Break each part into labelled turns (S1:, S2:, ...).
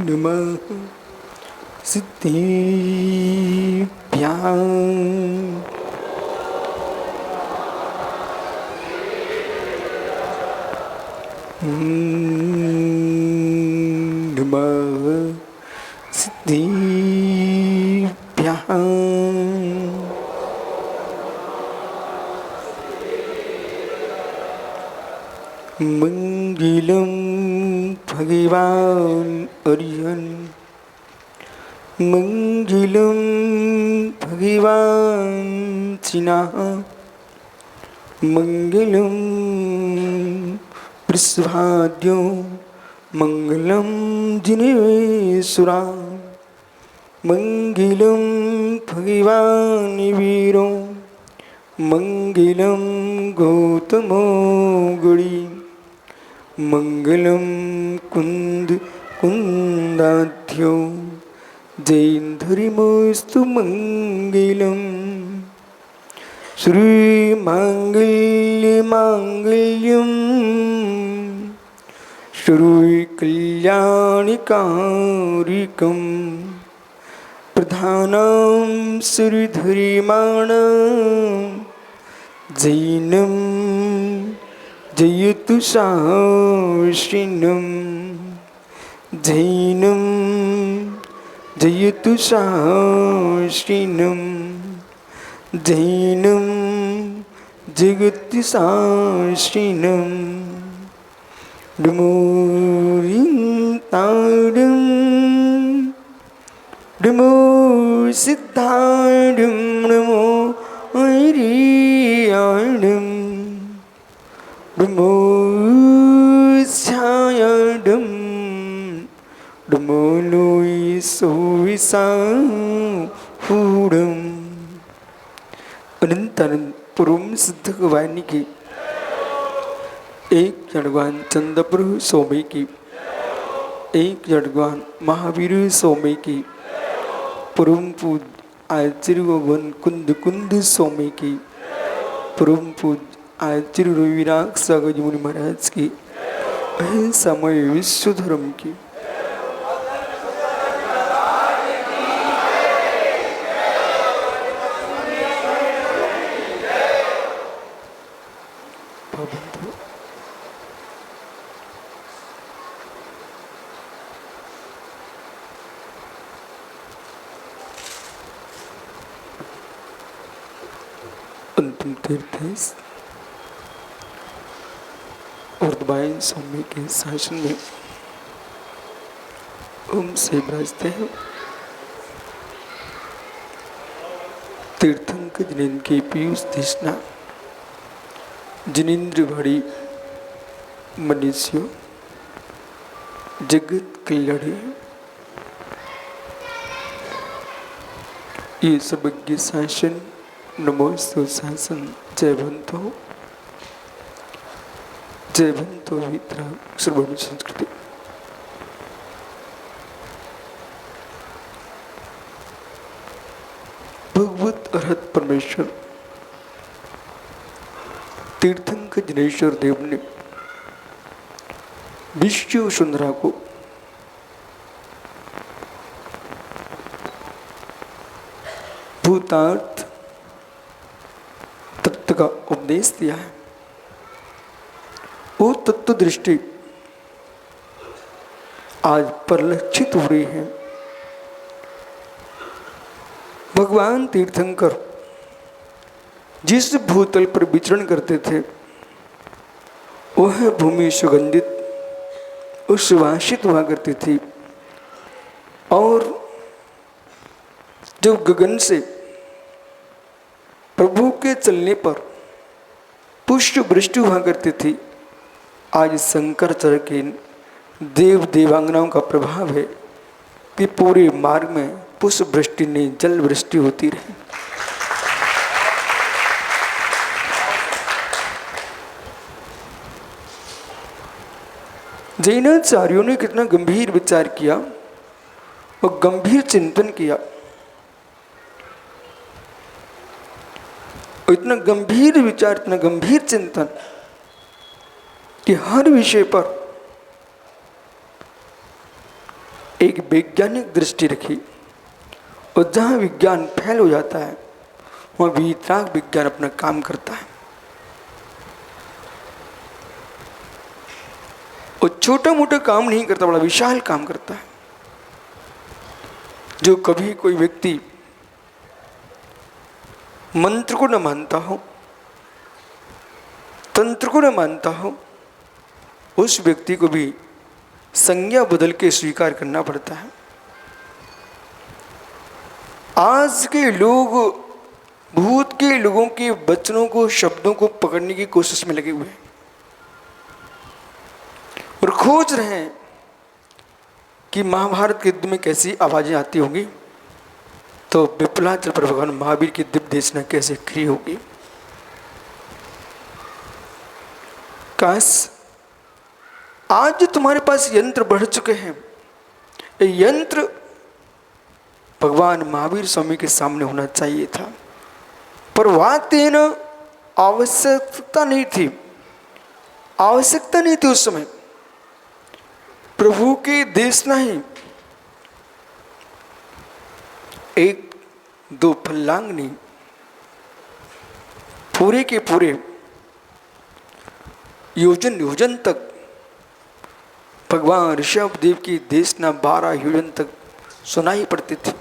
S1: नमः सिद्धेभ्यां नमः सिद्धेभ्यां मंगलम भगवान अरिहंत मंगलम भगवान चिनाह मंगलम वृषभाद्यो मंगलम जिनेश्वरा मंगलम भगवान वीरो मंगलम गौतमो गुड़ी मंगलम कुंद कुंदाध्यो जैन्धरिमस्तु मंगलम श्री मांगल्य मांगल्यम श्री कल्याणकारिकम प्रधानं श्रीधरिमाणं जैनं जयतु शास्त्रिनं जैनं जयतु शास्त्रिनं जैनं जगति शास्त्रिनं नमोरिन्ताडं नमो सिद्धाडं नमो ऐरियाडं नमो छायाडं नमो लोई सोविसाहूडं अनंत अनंत पुरुम सिद्ध भवानी की एक जड़वान चंद्रप्रभु स्वामी की एक जड़वान महावीर स्वामी की परम पूज आचार्य भगवान कुंद कुंद स्वामी की परम पूज आचार्य रविराग सागर मुनि महाराज की समय विश्व धर्म की अंतिम तीर्थ वर्धमान स्वामी के शासन में ओम से विराजते हैं। तीर्थंकर जिनेन्द्र की पीयूष तृष्णा जिनेन्द्र भरी मनुष्य जगत कल्याणी ये सर्वज्ञ शासन नमोस्तु शासन जयवंतो वितरा सर्वज्ञ संस्कृति भगवत अरहत परमेश्वर तीर्थंकर जिनेश्वर देव ने विश्व सुंदरा को भूतार्थ तत्व का उपदेश दिया है। वो तत्व दृष्टि आज परिलक्षित हो रही है। भगवान तीर्थंकर जिस भूतल पर विचरण करते थे वह भूमि सुगंधित और सुवासित हुआ करती थी और जब गगन से प्रभु के चलने पर पुष्प वृष्टि हुआ करती थी। आज शंकराचार्य के देव देवांगनाओं का प्रभाव है कि पूरे मार्ग में पुष्प वृष्टि नहीं जल वृष्टि होती रही। जैनाचार्यों ने कितना गंभीर विचार किया और गंभीर चिंतन किया और इतना गंभीर विचार, इतना गंभीर चिंतन कि हर विषय पर एक वैज्ञानिक दृष्टि रखी, और जहाँ विज्ञान फैल हो जाता है वहाँ वीतराग विज्ञान अपना काम करता है। और छोटा मोटा काम नहीं करता, बड़ा विशाल काम करता है। जो कभी कोई व्यक्ति मंत्र को न मानता हो, तंत्र को न मानता हो, उस व्यक्ति को भी संज्ञा बदल के स्वीकार करना पड़ता है। आज के लोग भूत के लोगों के वचनों को, शब्दों को पकड़ने की कोशिश में लगे हुए हैं और खोज रहे हैं कि महाभारत के युद्ध में कैसी आवाजें आती होंगी, तो विपुलाचल पर भगवान महावीर की दिव्य देशना कैसे खड़ी होगी। काश आज जो तुम्हारे पास यंत्र बढ़ चुके हैं, ये यंत्र भगवान महावीर स्वामी के सामने होना चाहिए था, पर वातेन आवश्यकता नहीं थी, आवश्यकता नहीं थी उस समय। प्रभु की देशना ही एक दो फल्लांग नहीं, पूरे के पूरे योजन योजन तक भगवान ऋषभ देव की देशना 12 योजन तक सुनाई पड़ती थी।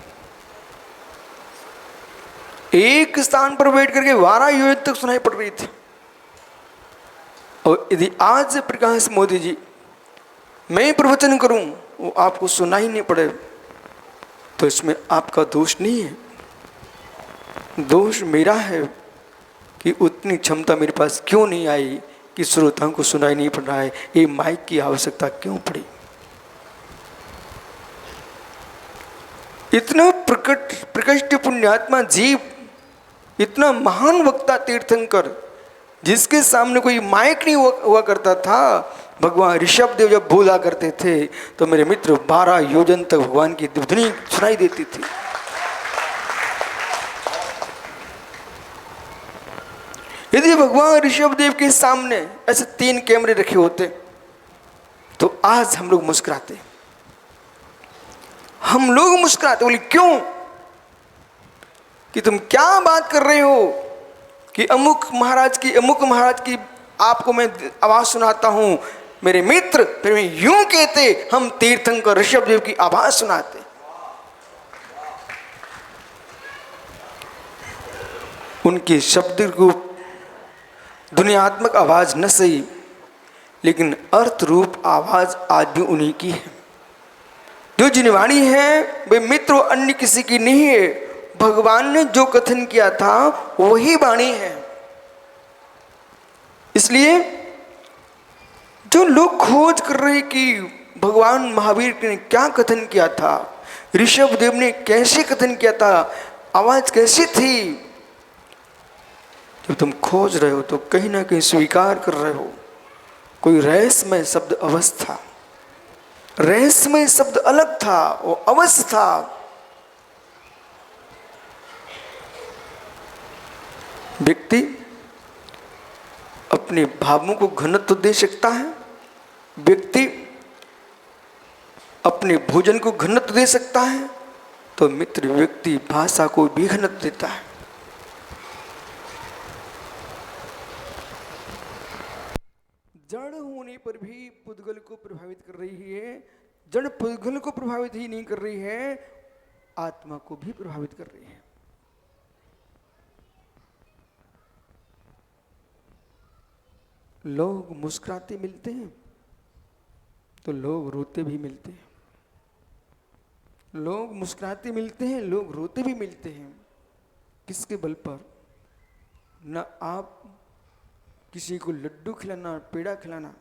S1: एक स्थान पर बैठ करके 12 योजन तक सुनाई पड़ रही थी। और यदि आज प्रकाश मोदी जी मैं प्रवचन करूं, वो आपको सुनाई नहीं पड़े, तो इसमें आपका दोष नहीं है, दोष मेरा है कि उतनी क्षमता मेरे पास क्यों नहीं आई कि श्रोताओं को सुनाई नहीं पड़ रहा है। ये माइक की आवश्यकता क्यों पड़ी। इतना प्रकृष्ट पुण्यात्मा जीव, इतना महान वक्ता तीर्थंकर, जिसके सामने कोई माइक नहीं हुआ करता था, भगवान ऋषभ देव जब बोला करते थे तो मेरे मित्र 12 योजन तक भगवान की ध्वनि सुनाई देती थी। यदि भगवान ऋषभ देव के सामने ऐसे 3 कैमरे रखे होते तो आज हम लोग मुस्कुराते, हम लोग मुस्कुराते। बोले क्यों, कि तुम क्या बात कर रहे हो कि अमुक महाराज की आपको मैं आवाज सुनाता हूं। मेरे मित्र फिर मैं यूं कहते, हम तीर्थंकर ऋषभ देव की आवाज सुनाते। उनके शब्द को दुनियात्मक आवाज न सही, लेकिन अर्थ रूप आवाज आज भी उन्हीं की है। जो जिनवाणी है वे मित्र अन्य किसी की नहीं है। भगवान ने जो कथन किया था वही वाणी है। इसलिए जो लोग खोज कर रहे कि भगवान महावीर ने क्या कथन किया था, ऋषभ देव ने कैसे कथन किया था, आवाज कैसी थी, जब तुम खोज रहे हो तो कहीं ना कहीं स्वीकार कर रहे हो कोई रहस्यमय शब्द अवश्य था, रहस्यमय शब्द अलग था, वो अवश्य था। व्यक्ति अपने भावों को घनत्व दे सकता है, व्यक्ति अपने भोजन को घनत्व दे सकता है, तो मित्र व्यक्ति भाषा को भी घनत्व देता है। जड़ होने पर भी पुद्गल को प्रभावित कर रही है। जड़ पुद्गल को प्रभावित ही नहीं कर रही है, आत्मा को भी प्रभावित कर रही है। लोग मुस्कुराते मिलते हैं तो लोग रोते भी मिलते हैं। लोग मुस्कुराते मिलते हैं, लोग रोते भी मिलते हैं। किसके बल पर? न आप किसी को लड्डू खिलाना, पेड़ा खिलाना,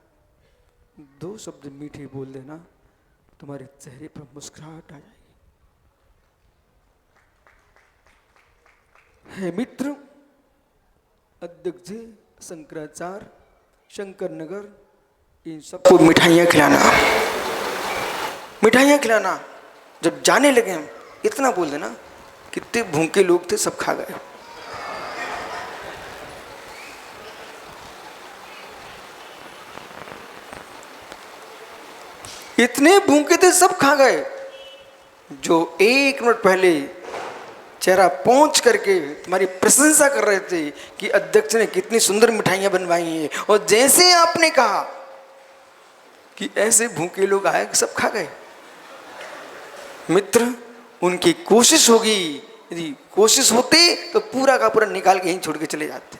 S1: 2 शब्द मीठे बोल देना, तुम्हारे चेहरे पर मुस्कुराहट आ जाएगी। है मित्र, अध्यक्ष शंकराचार्य, शंकर नगर, इन सबको मिठाइयाँ खिलाना, मिठाइयाँ खिलाना। जब जाने लगे हम, इतना बोल देना, कितने भूखे लोग थे सब खा गए। इतने भूखे थे सब खा गए। जो 1 मिनट पहले चेहरा पहुंच करके तुम्हारी प्रशंसा कर रहे थे कि अध्यक्ष ने कितनी सुंदर मिठाइयां बनवाई हैं, और जैसे आपने कहा कि ऐसे भूखे लोग आए, सब खा गए। मित्र, उनकी कोशिश होगी, यदि कोशिश होती तो पूरा का पूरा निकाल के यहीं छोड़ के चले जाते।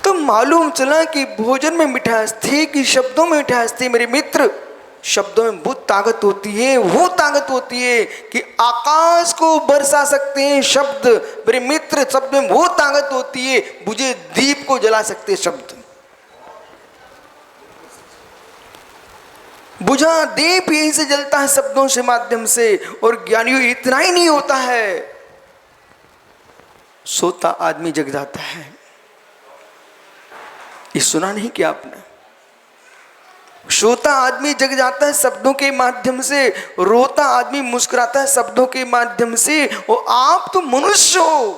S1: तो मालूम चला कि भोजन में मिठास थी कि शब्दों में मिठास थी। मेरे मित्र, शब्दों में वो ताकत होती है, वो ताकत होती है कि आकाश को बरसा सकते हैं शब्द। मेरे मित्र, शब्द में वो ताकत होती है, बुझे दीप को जला सकते हैं शब्द। बुझा दीप यहीं से जलता है, शब्दों से माध्यम से। और ज्ञानियों इतना ही नहीं होता है, सोता आदमी जग जाता है। ये सुना नहीं क्या आपने? सोता आदमी जग जाता है शब्दों के माध्यम से, रोता आदमी मुस्कुराता है शब्दों के माध्यम से। और आप तो मनुष्य हो,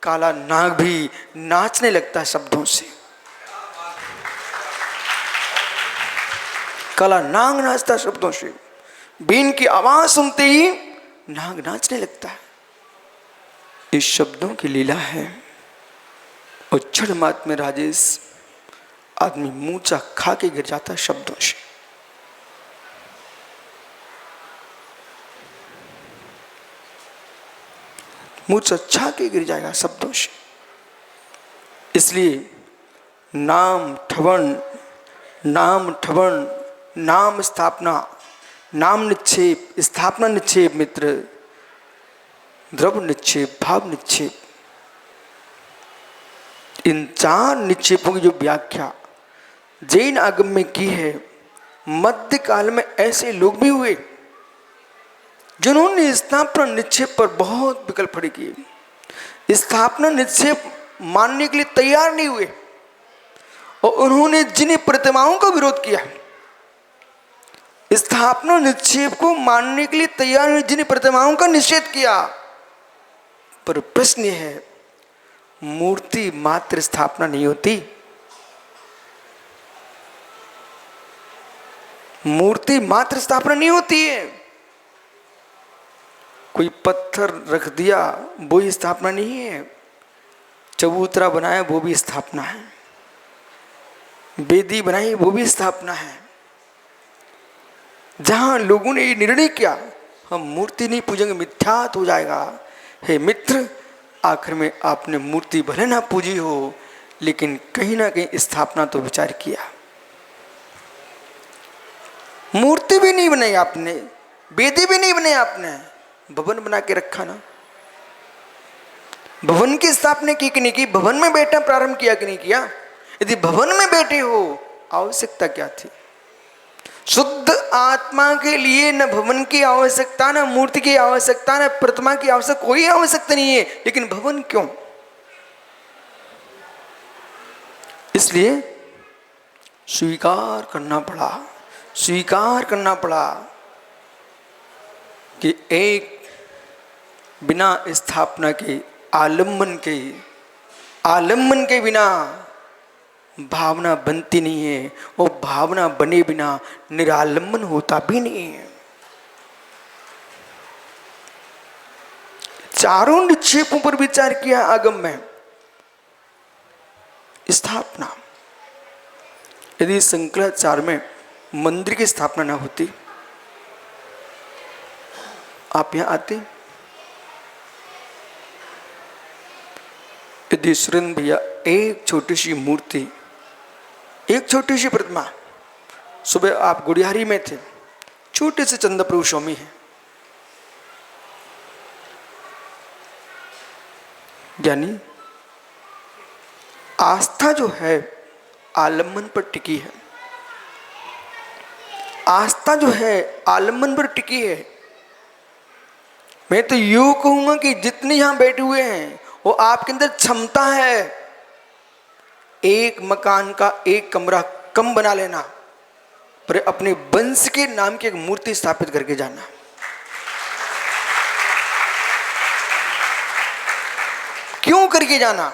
S1: काला नाग भी नाचने लगता है शब्दों से। काला नाग नाचता है शब्दों से। बीन की आवाज सुनते ही नाग नाचने लगता है। इस शब्दों की लीला है। और क्षण मात्र में राजेश आदमी मूर्छा खा के गिर जाता है शब्दों से। मूर्छा छा के गिर जाएगा शब्दों से। इसलिए नाम ठवन, नाम ठवन, नाम स्थापना, नाम निक्षेप, स्थापना निक्षेप मित्र, द्रव्य निक्षेप, भाव निक्षेप, इन 4 निक्षेपों की जो व्याख्या जैन आगम में की है, मध्यकाल में ऐसे लोग भी हुए जिन्होंने स्थापना निक्षेप पर बहुत विकल्प खड़े किए। स्थापना निक्षेप मानने के लिए तैयार नहीं हुए, और उन्होंने जिन प्रतिमाओं का विरोध किया, स्थापना निक्षेप को मानने के लिए तैयार हुए जिन प्रतिमाओं का निषेध किया। पर प्रश्न यह है, मूर्ति मात्र स्थापना नहीं होती। मूर्ति मात्र स्थापना नहीं होती है। कोई पत्थर रख दिया वो ही स्थापना नहीं है। चबूतरा बनाया वो भी स्थापना है। वेदी बनाई वो भी स्थापना है। जहां लोगों ने ये निर्णय किया हम मूर्ति नहीं पूजेंगे, मिथ्यात हो जाएगा। हे मित्र, आखिर में आपने मूर्ति भले ना पूजी हो, लेकिन कहीं ना कहीं स्थापना तो विचार किया। मूर्ति भी नहीं बनाई आपने, वेदी भी नहीं बनाई आपने, भवन बना के रखा ना। भवन की स्थापना की कि नहीं की? भवन में बैठना प्रारंभ किया कि नहीं किया? यदि भवन में बैठे हो, आवश्यकता क्या थी? शुद्ध आत्मा के लिए न भवन की आवश्यकता, न मूर्ति की आवश्यकता, न प्रतिमा की आवश्यकता, कोई आवश्यकता नहीं है। लेकिन भवन क्यों? इसलिए स्वीकार करना पड़ा, स्वीकार करना पड़ा कि एक बिना स्थापना के, आलम्बन के बिना भावना बनती नहीं है, और भावना बने बिना निरालंबन होता भी नहीं है। चारों निक्षेपों पर विचार किया आगम में। स्थापना, यदि शंकराचार्य में मंदिर की स्थापना ना होती, आप यहां आते? यदि सुरेंद्र भैया एक छोटी सी मूर्ति, एक छोटी सी प्रतिमा, सुबह आप गुड़ियारी में थे, छोटे से चंद्रप्रभु स्वामी है, यानी आस्था जो है आलम्बन पर टिकी है। आस्था जो है आलम्बन पर टिकी है। मैं तो यूं कहूंगा कि जितने यहां बैठे हुए हैं वो आपके अंदर क्षमता है एक मकान का एक कमरा कम बना लेना, पर अपने वंश के नाम की एक मूर्ति स्थापित करके जाना। क्यों करके जाना?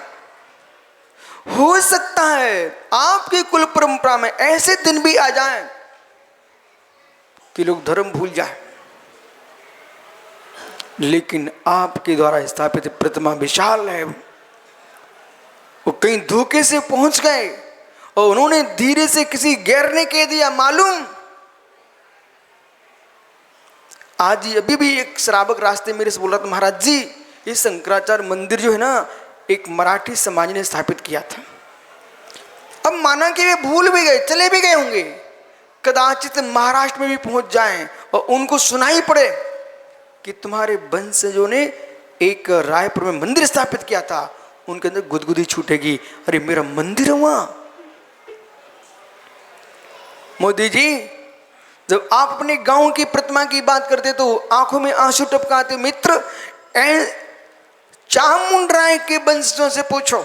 S1: हो सकता है आपके कुल परंपरा में ऐसे दिन भी आ जाएं कि लोग धर्म भूल जाए, लेकिन आपके द्वारा स्थापित प्रतिमा विशाल है। वो कहीं धोखे से पहुंच गए और उन्होंने धीरे से किसी गैर ने कह दिया, मालूम आज ही अभी भी एक श्रावक रास्ते मेरे से बोल रहा था, महाराज जी ये शंकराचार्य मंदिर जो है ना एक मराठी समाज ने स्थापित किया था। अब माना कि वे भूल भी गए, चले भी गए होंगे, कदाचित महाराष्ट्र में भी पहुंच जाएं और उनको सुनाई पड़े कि तुम्हारे वंशजों ने एक रायपुर में मंदिर स्थापित किया था, उनके अंदर गुदगुदी छूटेगी, अरे मेरा मंदिर है वहां। मोदी जी जब आप अपने गांव की प्रतिमा की बात करते तो आंखों में आंसू टपकाते। मित्र चामुंडराय के वंशजों से पूछो,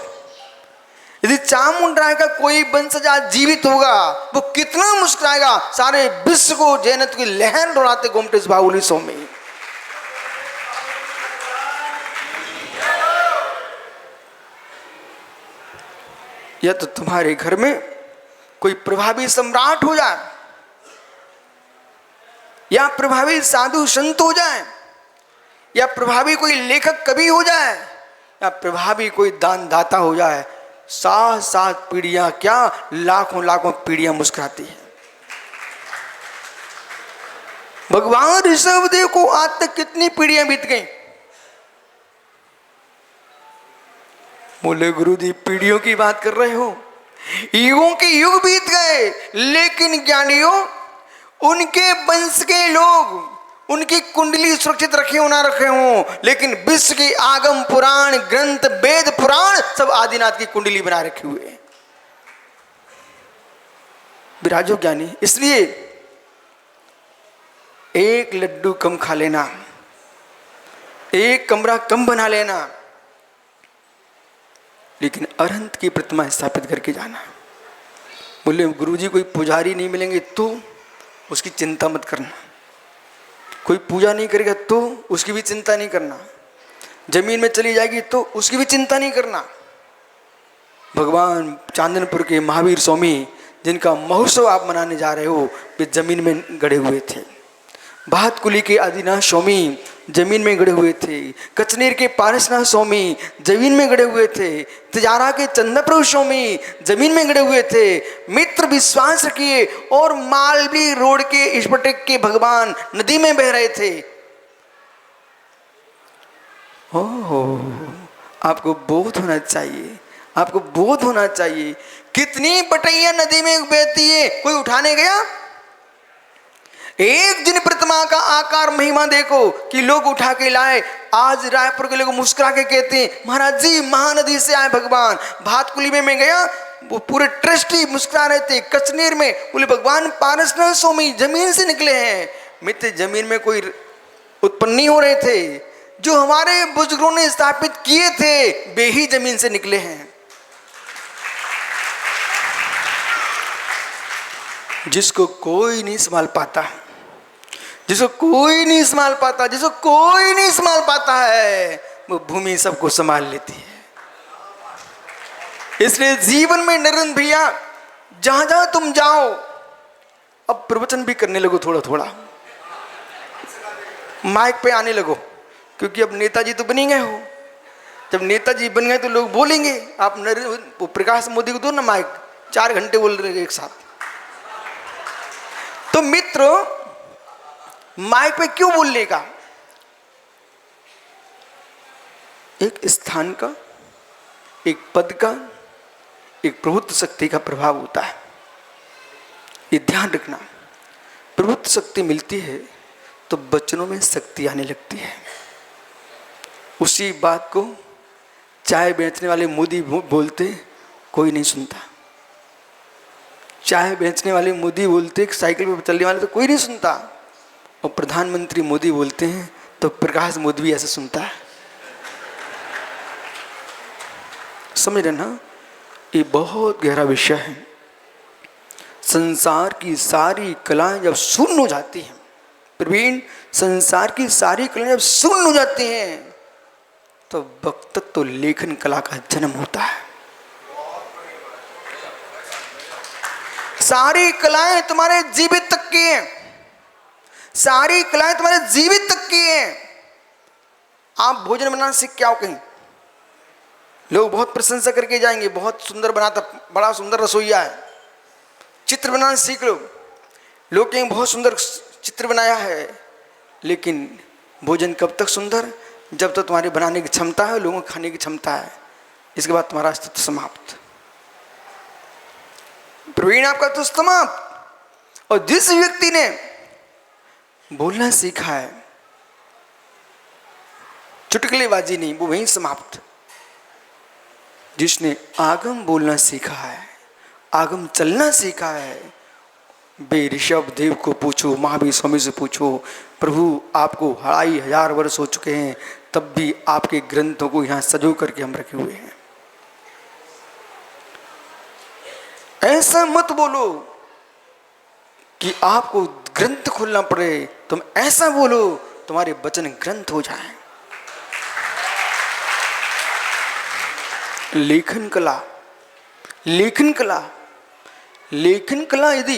S1: यदि चामुंडराय का कोई वंशज आज जीवित होगा वो कितना मुस्कुराएगा, सारे विश्व को जैनत की लहर दौड़ाते गोमटेश बाहुली स्वामी। या तो तुम्हारे घर में कोई प्रभावी सम्राट हो जाए, या प्रभावी साधु संत हो जाए, या प्रभावी कोई लेखक कवि हो जाए, या प्रभावी कोई दान दाता हो जाए, 7 पीढ़ियां क्या लाखों लाखों पीढ़ियां मुस्कुराती है। भगवान ऋषभदेव को आज तक कितनी पीढ़ियां बीत गई? बोले गुरु जी पीढ़ियों की बात कर रहे हो, युगों के युग बीत गए, लेकिन ज्ञानियों उनके वंश के लोग उनकी कुंडली सुरक्षित रखे हो ना रखे हो, लेकिन विश्व के आगम पुराण ग्रंथ वेद पुराण सब आदिनाथ की कुंडली बना रखे हुए। विराजो ज्ञानी, इसलिए एक लड्डू कम खा लेना, एक कमरा कम बना लेना, लेकिन अरहंत की प्रतिमा स्थापित करके जाना। बोले गुरुजी कोई पुजारी नहीं मिलेंगे तो उसकी चिंता मत करना, कोई पूजा नहीं करेगा तो उसकी भी चिंता नहीं करना, जमीन में चली जाएगी तो उसकी भी चिंता नहीं करना। भगवान चांदनपुर के महावीर स्वामी जिनका महोत्सव आप मनाने जा रहे हो वे जमीन में गड़े हुए थे। भातकुली के आदिनाथ स्वामी जमीन में गड़े हुए थे। कचनेर के पारसनाथ स्वामी जमीन में गड़े हुए थे। तिजारा के चंद्रप्रभु स्वामी जमीन में गड़े हुए थे। मित्र विश्वास रखिए, और मालवी रोड के स्फटिक के भगवान नदी में बह रहे थे। ओहो, आपको बोध होना चाहिए, आपको बोध होना चाहिए। कितनी बटैया नदी में बहती है, कोई उठाने गया? एक दिन प्रतिमा का आकार महिमा देखो कि लोग उठा के लाए। आज रायपुर के लोग मुस्कुरा के कहते हैं महाराज जी महानदी से आए भगवान। भातकुली में मैं गया, वो पूरे ट्रस्टी मुस्कुरा रहे थे। कचनेर में बोले भगवान पारसनाथ स्वामी जमीन से निकले हैं। मित्र जमीन में कोई उत्पन्न नहीं हो रहे थे, जो हमारे बुजुर्गों ने स्थापित किए थे वे ही जमीन से निकले हैं। जिसको कोई नहीं संभाल पाता, जिसको कोई नहीं संभाल पाता, जिसको कोई नहीं संभाल पाता है, वो भूमि सबको संभाल लेती है। इसलिए जीवन में नरेंद्र भैया जहां जहां तुम जाओ, अब प्रवचन भी करने लगो, थोड़ा थोड़ा माइक पे आने लगो, क्योंकि अब नेताजी तो बन ही गए हो। जब नेताजी बन गए तो लोग बोलेंगे। आप नरेंद्र प्रकाश मोदी को दो ना माइक, 4 घंटे बोल रहे एक साथ। तो मित्रों माइक पे क्यों बोलने का? एक स्थान का, एक पद का, एक प्रभुत्व शक्ति का प्रभाव होता है। ये ध्यान रखना। प्रभुत्व शक्ति मिलती है तो बचनों में शक्ति आने लगती है। उसी बात को चाय बेचने वाले मोदी बोलते कोई नहीं सुनता। चाय बेचने वाले मोदी बोलते, साइकिल पर चलने वाले तो कोई नहीं सुनता, और प्रधानमंत्री मोदी बोलते हैं तो प्रकाश मोदी भी ऐसे सुनता है। समझ रहे ना? ये बहुत गहरा विषय है। संसार की सारी कलाएं जब शून्य हो जाती हैं, प्रवीण, संसार की सारी कलाएं जब शून्य हो जाती हैं तो वक्तत्व लेखन कला का जन्म होता है। सारी कलाएं तुम्हारे जीवित तक की हैं।
S2: सारी कलाएं तुम्हारे जीवित तक की हैं। आप भोजन बनाना सीख के आओ कहीं, लोग बहुत प्रशंसा करके जाएंगे, बहुत सुंदर बनाता, बड़ा सुंदर रसोइया है। चित्र बनाना सीख लो, लोग कहेंगे बहुत सुंदर चित्र बनाया है। लेकिन भोजन कब तक सुंदर? जब तक तुम्हारे बनाने की क्षमता है, लोगों को खाने की क्षमता है, इसके बाद तुम्हारा अस्तित्व समाप्त। प्रवीण आपका तो समाप्त। और जिस व्यक्ति ने बोलना सीखा है, चुटकुलेबाजी नहीं, वो वहीं समाप्त। जिसने आगम बोलना सीखा है, आगम चलना सीखा है, वे ऋषभ देव को पूछो, महावीर स्वामी से पूछो, प्रभु आपको 2500 वर्ष हो चुके हैं, तब भी आपके ग्रंथों को यहाँ सजो करके हम रखे हुए हैं। ऐसा मत बोलो कि आपको ग्रंथ खोलना पड़े, तुम ऐसा बोलो तुम्हारे वचन ग्रंथ हो जाएं। लेखन कला, लेखन कला, लेखन कला यदि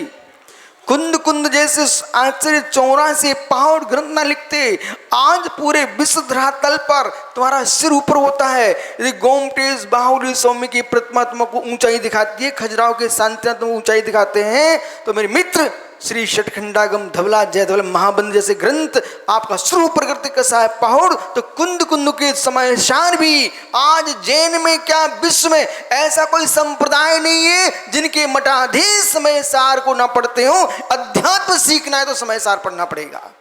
S2: कुंद कुंद जैसे आश्चर्य 84 पहाड़ ग्रंथ ना लिखते, आज पूरे विश्व धरातल पर तुम्हारा सिर ऊपर होता है। यदि गोमटेश बाहुली सौम्य की प्रतिमा तुमको ऊंचाई दिखाती है, खजुराहो के शांतिनाथ तुमको ऊंचाई दिखाते हैं, तो मेरे मित्र श्री षटखंडागम धवला जय धवल महाबंध जैसे ग्रंथ आपका सिर ऊपर करते कैसा है पहाड़, तो कुंद कुंद के समय शान भी आज जैन में क्या विश्व में ऐसा कोई संप्रदाय नहीं है जिनके मठाधीश समय सार को ना पढ़ते हो। अध्यात्म सीखना है तो समय सार पढ़ना पड़ेगा,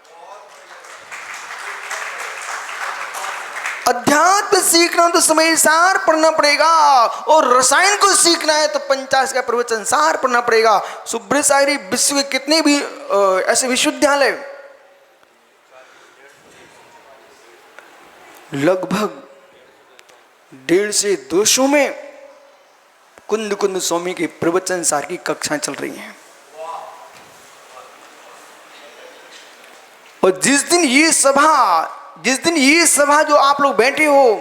S2: अध्यात्म सीखना तो समय सार पढ़ना पड़ेगा, और रसायन को सीखना है तो 50 का प्रवचन सार पढ़ना पड़ेगा। सुब्रत सागरी विश्व के कितने भी ऐसे विश्वविद्यालय, लगभग 150 से 200 में कुंद कुंद स्वामी के प्रवचन सार की कक्षाएं चल रही हैं। और जिस दिन ये सभा जो आप लोग बैठे हो,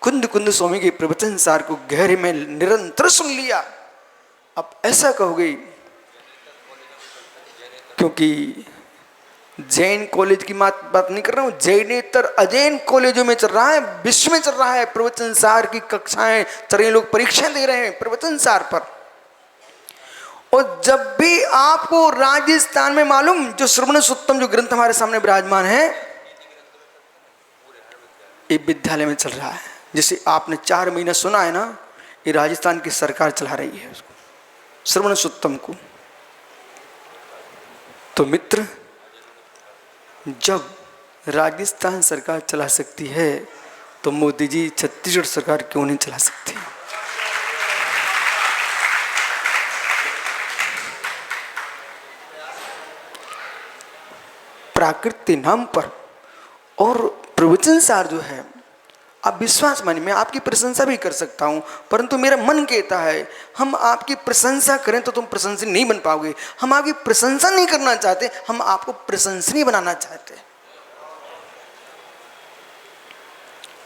S2: कुंद कुंद स्वामी के प्रवचन सार को गहरे में निरंतर सुन लिया, अब ऐसा कहोगे, क्योंकि जैन कॉलेज की बात नहीं कर रहा हूं, जैनेतर अजैन कॉलेजों में चल रहा है, विश्व में चल रहा है, प्रवचन सार की कक्षाएं चल रही, लोग परीक्षा दे रहे हैं प्रवचन सार पर। और जब भी आपको राजस्थान में मालूम, जो श्रवण सुत्तम जो ग्रंथ हमारे सामने विराजमान है, ये विद्यालय में चल रहा है। जैसे आपने 4 महीना सुना है ना, ये राजस्थान की सरकार चला रही है उसको, श्रवण सुत्तम को। तो मित्र, जब राजस्थान सरकार चला सकती है तो मोदी जी छत्तीसगढ़ सरकार क्यों नहीं चला सकती? प्राकृतिक नाम पर और प्रवचन सार जो है, आप विश्वास मानिए, मैं आपकी प्रशंसा भी कर सकता हूं, परंतु मेरा मन कहता है हम आपकी प्रशंसा करें तो तुम प्रशंसनीय नहीं बन पाओगे। हम आपकी प्रशंसा नहीं करना चाहते, हम आपको प्रशंसनीय बनाना चाहते हैं।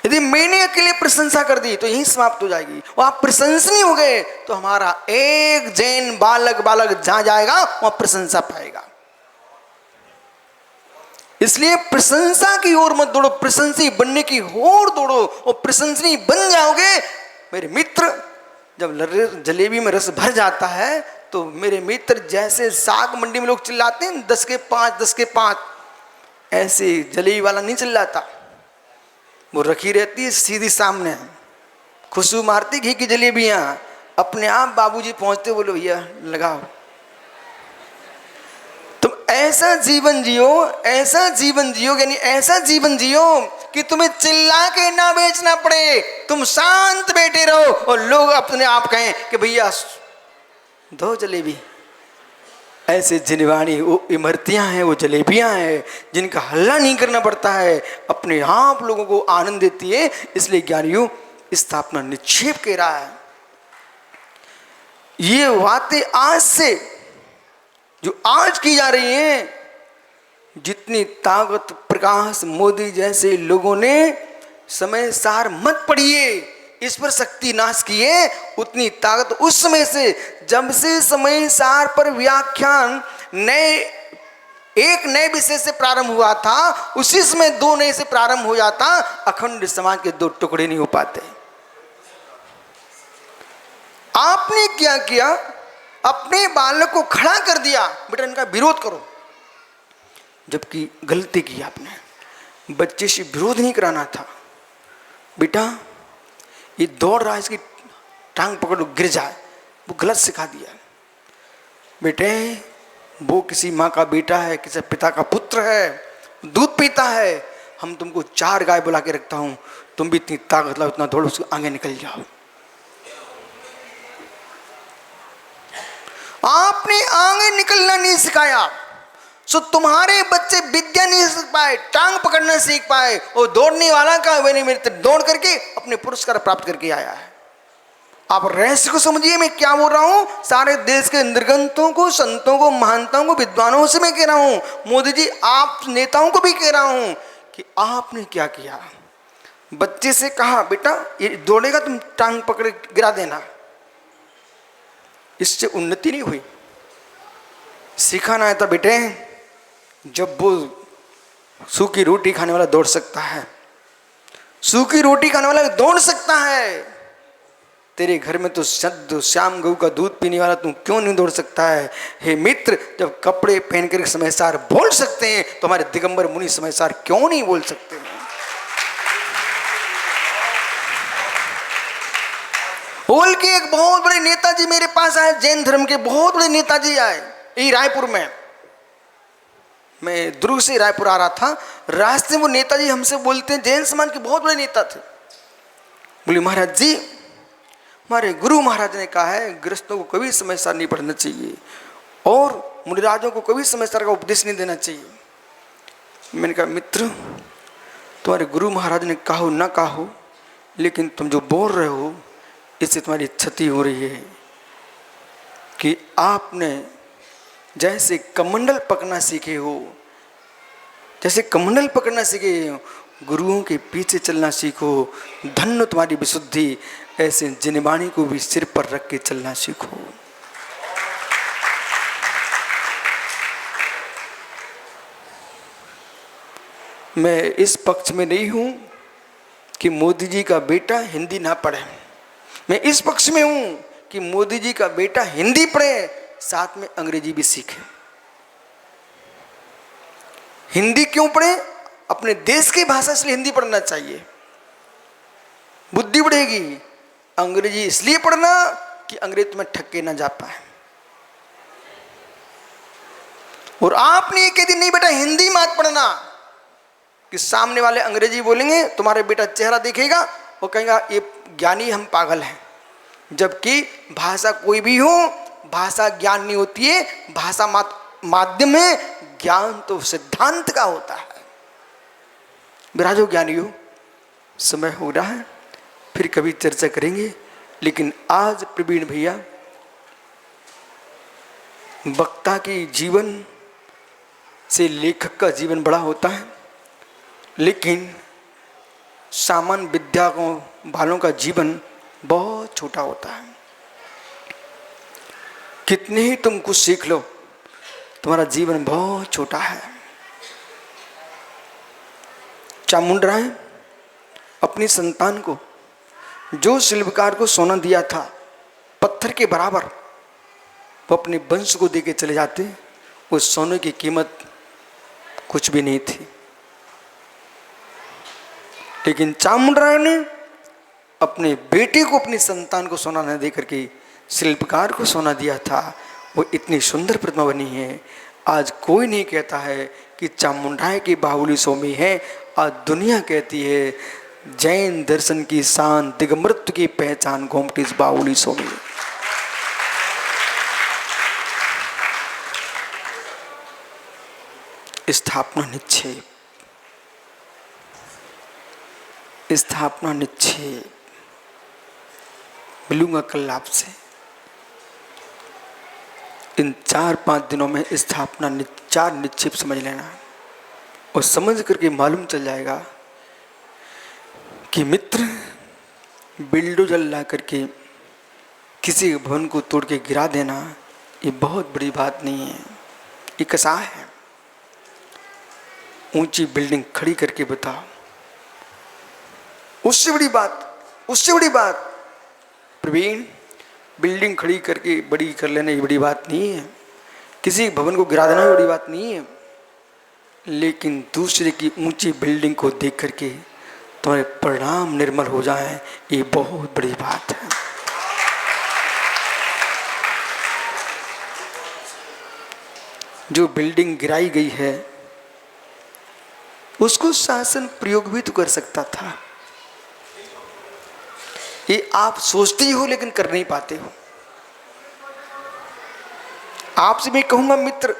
S2: यदि मैंने अकेले प्रशंसा कर दी तो यही समाप्त हो जाएगी, और आप प्रशंसनीय हो गए तो हमारा एक जैन बालक जहां जाएगा वहां प्रशंसा पाएगा। इसलिए प्रशंसा की ओर मत दौड़ो, प्रशंसी बनने की ओर दौड़ो, और प्रशंसनीय बन जाओगे मेरे मित्र। जब जलेबी में रस भर जाता है तो मेरे मित्र, जैसे साग मंडी में लोग चिल्लाते हैं 10 के 5 10 के 5, ऐसे जलेबी वाला नहीं चिल्लाता, वो रखी रहती है सीधी सामने, खुशबू मारती घी की जलेबियां, अपने आप बाबूजी पहुंचते, बोलो भैया लगाओ। तुम ऐसा जीवन जियो, ऐसा जीवन जियो, यानी ऐसा जीवन जियो कि तुम्हें चिल्ला के ना बेचना पड़े, तुम शांत बैठे रहो और लोग अपने आप कहें कि भैया दो जलेबी। ऐसे जिनवाणी वो इमरतियां हैं, वो जलेबियां हैं जिनका हल्ला नहीं करना पड़ता है, अपने आप लोगों को आनंद देती है। इसलिए ज्ञानियों, स्थापना निक्षेप कह रहा है, ये बातें आज से जो आज की जा रही हैं, जितनी ताकत प्रकाश मोदी जैसे लोगों ने समय सार मत पढ़िए, इस पर शक्ति नाश किए, उतनी ताकत उस समय से, जब से समय सार पर व्याख्यान नए एक नए विषय से प्रारंभ हुआ था, उसी समय दो नए से प्रारंभ हो जाता, अखंड समाज के दो टुकड़े नहीं हो पाते। आपने क्या किया, अपने बालक को खड़ा कर दिया, बेटा इनका विरोध करो, जबकि गलती की आपने। बच्चे से विरोध नहीं कराना था। बेटा ये दौड़ रहा है, इसकी टांग पकड़ लो गिर जाए, वो गलत सिखा दिया। बेटे वो किसी माँ का बेटा है, किसी पिता का पुत्र है, दूध पीता है, हम तुमको 4 गाय बुला के रखता हूं, तुम भी इतनी ताकत लाओ, इतना दौड़ो, उसके आगे निकल जाओ। आपने आगे निकलना नहीं सिखाया, सो तुम्हारे बच्चे विद्या नहीं सीख पाए, टांग पकड़ना सीख पाए। और दौड़ने वाला का वे नहीं मिलते, दौड़ करके अपने पुरस्कार प्राप्त करके आया है। आप रहस्य को समझिए, मैं क्या बोल रहा हूं। सारे देश के निर्गंतों को, संतों को, महानताओं को, विद्वानों से मैं कह रहा हूं, मोदी जी आप नेताओं को भी कह रहा हूं कि आपने क्या किया। बच्चे से कहा बेटा ये दौड़ेगा, तुम टांग पकड़ गिरा देना, इससे उन्नति नहीं हुई। सिखाना है था बेटे, जब वो सूखी रोटी खाने वाला दौड़ सकता है, सूखी रोटी खाने वाला दौड़ सकता है, तेरे घर में तो शुद्ध श्याम गऊ का दूध पीने वाला तू क्यों नहीं दौड़ सकता है। हे मित्र, जब कपड़े पहनकर समयसार बोल सकते हैं तो हमारे दिगंबर मुनि समयसार क्यों नहीं बोल सकते हैं। बोल के एक बहुत बड़े नेताजी मेरे पास आए, जैन धर्म के बहुत बड़े नेताजी आए ये रायपुर में। मैं दुर्ग से रायपुर आ रहा था, रास्ते में वो नेताजी हमसे बोलते हैं, जैन समाज के बहुत बड़े नेता थे। बोले महाराज जी, हमारे गुरु महाराज ने कहा है गृहस्थों को कभी समयसार नहीं पढ़ना चाहिए और मुनिराजों को कभी समयसार का उपदेश नहीं देना चाहिए। मैंने कहा मित्र, तुम्हारे गुरु महाराज ने कहो ना कहो, लेकिन तुम जो बोल रहे हो इससे तुम्हारी क्षति हो रही है कि आपने जैसे कमंडल पकड़ना सीखे हो, जैसे कमंडल पकड़ना सीखे हो, गुरुओं के पीछे चलना सीखो, धन्य तुम्हारी विशुद्धि। ऐसे जिनवाणी को भी सिर पर रख के चलना सीखो। मैं इस पक्ष में नहीं हूं कि मोदी जी का बेटा हिंदी ना पढ़े, मैं इस पक्ष में हूं कि मोदी जी का बेटा हिंदी पढ़े, साथ में अंग्रेजी भी सीखे। हिंदी क्यों पढ़े? अपने देश की भाषा इसलिए हिंदी पढ़ना चाहिए, बुद्धि बढ़ेगी। अंग्रेजी इसलिए पढ़ना कि अंग्रेज तुम्हें ठक्के ना जा पाए। और आपने ये कह दी नहीं बेटा हिंदी मत पढ़ना, कि सामने वाले अंग्रेजी बोलेंगे, तुम्हारे बेटा चेहरा देखेगा, वो कहेगा ये ज्ञानी हम पागल हैं। जबकि भाषा कोई भी हो, भाषा ज्ञान नहीं होती है, भाषा माध्यम है, ज्ञान तो सिद्धांत का होता है। विराजो ज्ञानियों, समय हो रहा है, फिर कभी चर्चा करेंगे। लेकिन आज प्रवीण भैया वक्ता के जीवन से लेखक का जीवन बड़ा होता है, लेकिन सामान्य विद्या को वालों का जीवन बहुत छोटा होता है। कितने ही तुम कुछ सीख लो, तुम्हारा जीवन बहुत छोटा है। चामुंड राय अपनी संतान को, जो शिल्पकार को सोना दिया था पत्थर के बराबर, वो अपने वंश को देके चले जाते, उस सोने की कीमत कुछ भी नहीं थी। लेकिन चामुंड राय ने अपने बेटे को, अपनी संतान को सोना न दे करके शिल्पकार को सोना दिया था। वो इतनी सुंदर प्रतिमा बनी है। आज कोई नहीं कहता है कि चामुंड राय की बाहुली सोमी है, आज दुनिया कहती है जैन दर्शन की शान, दिगंबरत्व की पहचान गोमतीज बाहुली सोमी। स्थापना निक्षेप, स्थापना निक्षेप मिलूंगा कल आपसे। इन 4-5 दिनों में स्थापना 4 निक्षेप समझ लेना, और समझ करके मालूम चल जाएगा कि मित्र बिल्डोजर ला करके किसी भवन को तोड़ के गिरा देना ये बहुत बड़ी बात नहीं है, ये कसाय है। ऊंची बिल्डिंग खड़ी करके बताओ। उससे बड़ी बात प्रवीण, बिल्डिंग खड़ी करके बड़ी कर लेना ये बड़ी बात नहीं है, किसी भवन को गिरा देना बड़ी बात नहीं है, लेकिन दूसरे की ऊंची बिल्डिंग को देख करके तुम्हारे परिणाम निर्मल हो जाएं, ये बहुत बड़ी बात है। जो बिल्डिंग गिराई गई है उसको शासन प्रयोग भी तो कर सकता था। ये आप सोचते ही हो लेकिन कर नहीं पाते हो। आपसे मैं कहूंगा मित्र,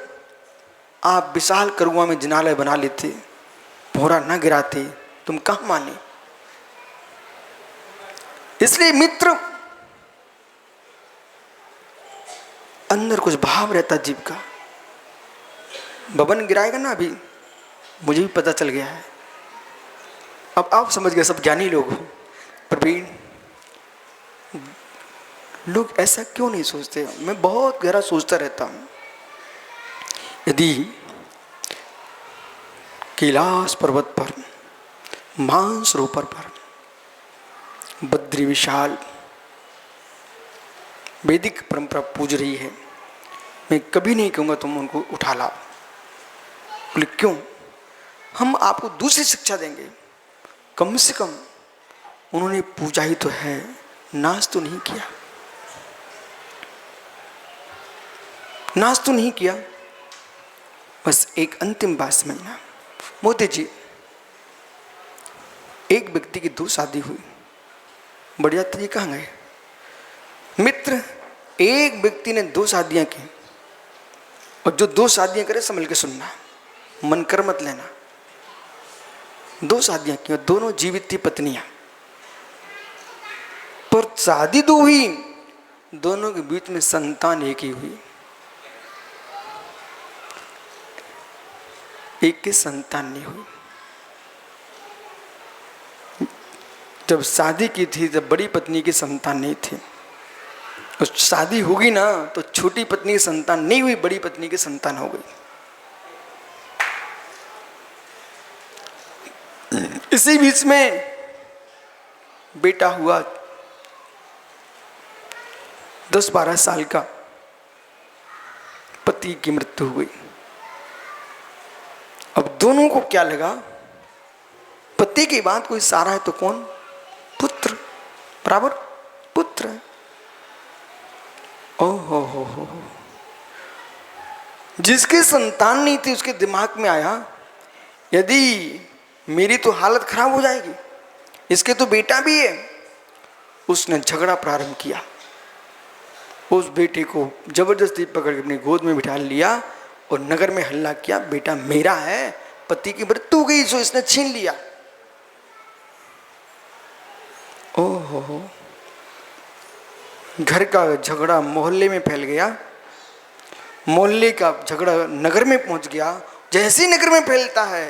S2: आप विशाल करुआ में जिनालय बना लेते, भोरा न गिराते, तुम कहां माने। इसलिए मित्र, अंदर कुछ भाव रहता जीव का। भवन गिराएगा ना, अभी मुझे भी पता चल गया है। अब आप समझ गए, सब ज्ञानी लोग हो। प्रवीण, लोग ऐसा क्यों नहीं सोचते? मैं बहुत गहरा सोचता रहता हूं। यदि कैलाश पर्वत पर, मानसरोवर पर बद्री विशाल वैदिक परंपरा पूज रही है, मैं कभी नहीं कहूंगा तुम उनको उठा लाओ। बोले क्यों? हम आपको दूसरी शिक्षा देंगे। कम से कम उन्होंने पूजा ही तो है, नाच तो नहीं किया, नाच तो नहीं किया। बस एक अंतिम बात समझना मोदी जी, एक व्यक्ति की 2 शादी हुई, बढ़िया तो ये कहाँ गए मित्र? एक व्यक्ति ने 2 शादियां की, और जो 2 शादियां करे संभल के सुनना, मन कर मत लेना। 2 शादियां की और दोनों जीवित थी पत्नियां, पर शादी 2 हुई, दोनों के बीच में संतान एक ही हुई। एक की संतान नहीं हुई। जब शादी की थी तब बड़ी पत्नी की संतान नहीं थी, और शादी होगी ना तो छोटी पत्नी की संतान नहीं हुई, बड़ी पत्नी की संतान हो गई। इसी बीच में बेटा हुआ 10-12 साल का, पति की मृत्यु हो गई। अब दोनों को क्या लगा, पति की बात कोई सारा है तो कौन? पुत्र, बराबर पुत्र है। ओहो हो, जिसकी संतान नहीं थी उसके दिमाग में आया, यदि मेरी तो हालत खराब हो जाएगी, इसके तो बेटा भी है। उसने झगड़ा प्रारंभ किया, उस बेटे को जबरदस्ती पकड़ के अपनी गोद में बिठा लिया और नगर में हल्ला किया, बेटा मेरा है, पति की मृत्यु हो गई सो इसने छीन लिया। ओहो, घर का झगड़ा मोहल्ले में फैल गया, मोहल्ले का झगड़ा नगर में पहुंच गया। जैसे ही नगर में फैलता है,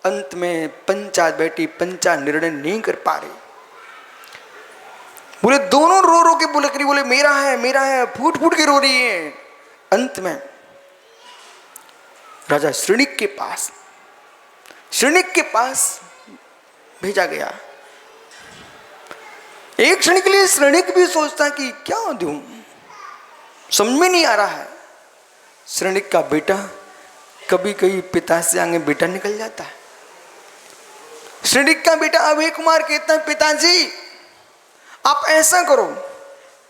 S2: अंत में पंचायत बैठी, पंचायत निर्णय नहीं कर पा रही। बोले दोनों रो रो के बोले करी, बोले मेरा है, फूट फूट के रो रही है। अंत में राजा श्रेणिक के पास भेजा गया। एक क्षण के लिए श्रेणिक भी सोचता कि क्या दूं, समझ में नहीं आ रहा है। श्रेणिक का बेटा कभी कभी पिता से आगे बेटा निकल जाता है। श्रेणिक का बेटा अभय कुमार कहता है, पिताजी आप ऐसा करो,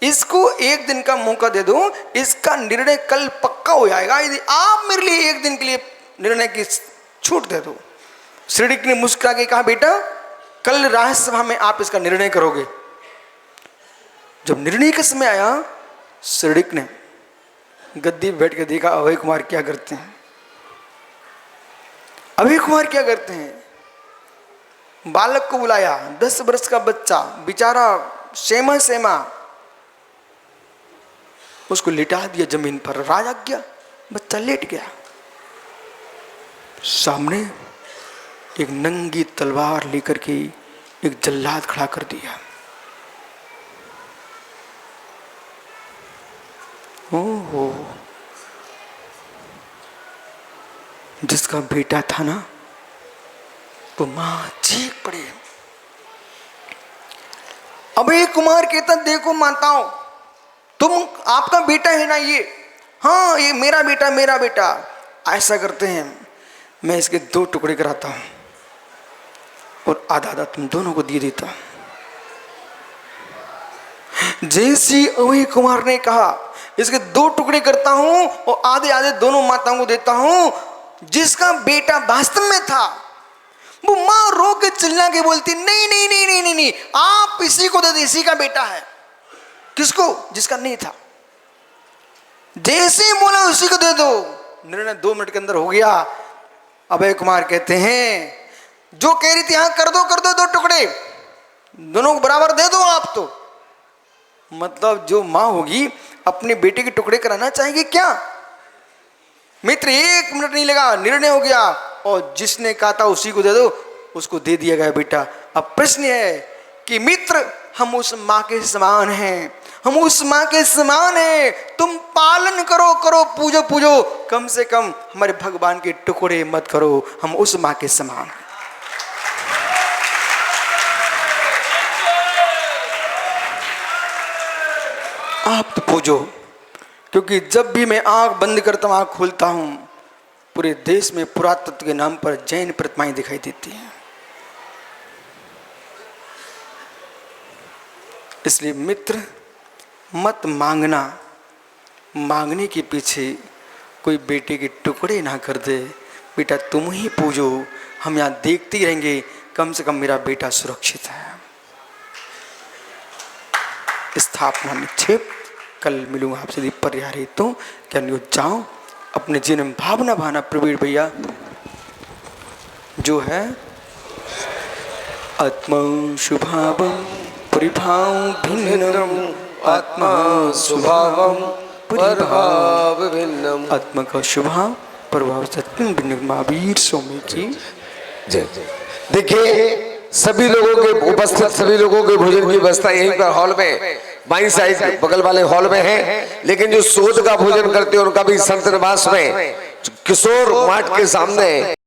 S2: इसको 1 दिन का मौका दे दो, इसका निर्णय कल पक्का हो जाएगा, यदि आप मेरे लिए 1 दिन के लिए निर्णय की छूट दे दो। श्रेणिक ने मुस्कुरा के कहा, बेटा कल राज्यसभा में आप इसका निर्णय करोगे। जब निर्णय का समय आया, श्रेणिक ने गद्दी पर बैठ के देखा अभय कुमार क्या करते हैं। अभय कुमार क्या करते हैं, बालक को बुलाया, 10 वर्ष का बच्चा बेचारा सेमा उसको लिटा दिया जमीन पर। राजा गया, बच्चा लेट गया। सामने एक नंगी तलवार लेकर के एक जल्लाद खड़ा कर दिया। ओहो, जिसका बेटा था ना, वो माँ चीख पड़ी। अभय कुमार कहता, देखो माताओं, तुम आपका बेटा है ना ये? हाँ, ये मेरा बेटा, मेरा बेटा। ऐसा करते हैं, मैं इसके 2 टुकड़े कराता हूं और आधा आधा तुम दोनों को दे देता हूं। जैसे अभय कुमार ने कहा, इसके 2 टुकड़े करता हूं और आधे आधे दोनों माताओं को देता हूं। जिसका बेटा वास्तव में था, वो मां रो के चिल्ला के बोलती, नहीं नहीं नहीं नहीं नहीं नहीं, आप इसी को दे दो, इसी का बेटा है। किसको? जिसका नहीं था। जैसे ही बोला उसी को दे दो। निर्णय 2 मिनट के अंदर हो गया। अभय कुमार कहते हैं, जो कह रही थी हाँ कर दो 2 टुकड़े, दोनों को बराबर दे दो आप। तो मतलब जो मां होगी अपने बेटे के टुकड़े कराना चाहेगी क्या? मित्र 1 मिनट नहीं लगा, निर्णय हो गया और जिसने कहा था उसी को दे दो, उसको दे दिया गया बेटा। अब प्रश्न है कि मित्र, हम उस मां के समान हैं, हम उस मां के समान हैं। तुम पालन करो करो, पूजो पूजो, कम से कम हमारे भगवान के टुकड़े मत करो। हम उस मां के समान हैं। आप तो पूजो, क्योंकि जब भी मैं आंख बंद करता हूं, आंख खोलता हूं, पूरे देश में पुरातत्व के नाम पर जैन प्रतिमाएं दिखाई देती हैं। इसलिए मित्र, मत मांगना, मांगने के पीछे कोई बेटे के टुकड़े ना कर दे। बेटा तुम ही पूजो, हम यहाँ देखते ही रहेंगे, कम से कम मेरा बेटा सुरक्षित है। स्थापना निक्षेप। कल मिलूंगा आपसे यदि पर्याय तो क्या नहीं जाओ अपने जीवन में भावना भाना। प्रवीण भैया जो है, आत्मा शुभावम परिभाव भिन्नम,
S3: आत्मा स्वभावम परभाव भिन्नम।
S2: आत्मा का स्वभाव प्रभाव सत्य भिन्न। महावीर स्वामी की
S3: जय। देखिए, सभी लोगों के उपस्थित सभी लोगों के भोजन की व्यवस्था यहीं पर हॉल में, बाईं साइड बगल वाले हॉल में है। लेकिन जो शोध का भोजन करते हैं उनका भी संत निवास में किशोर मार्ट के सामने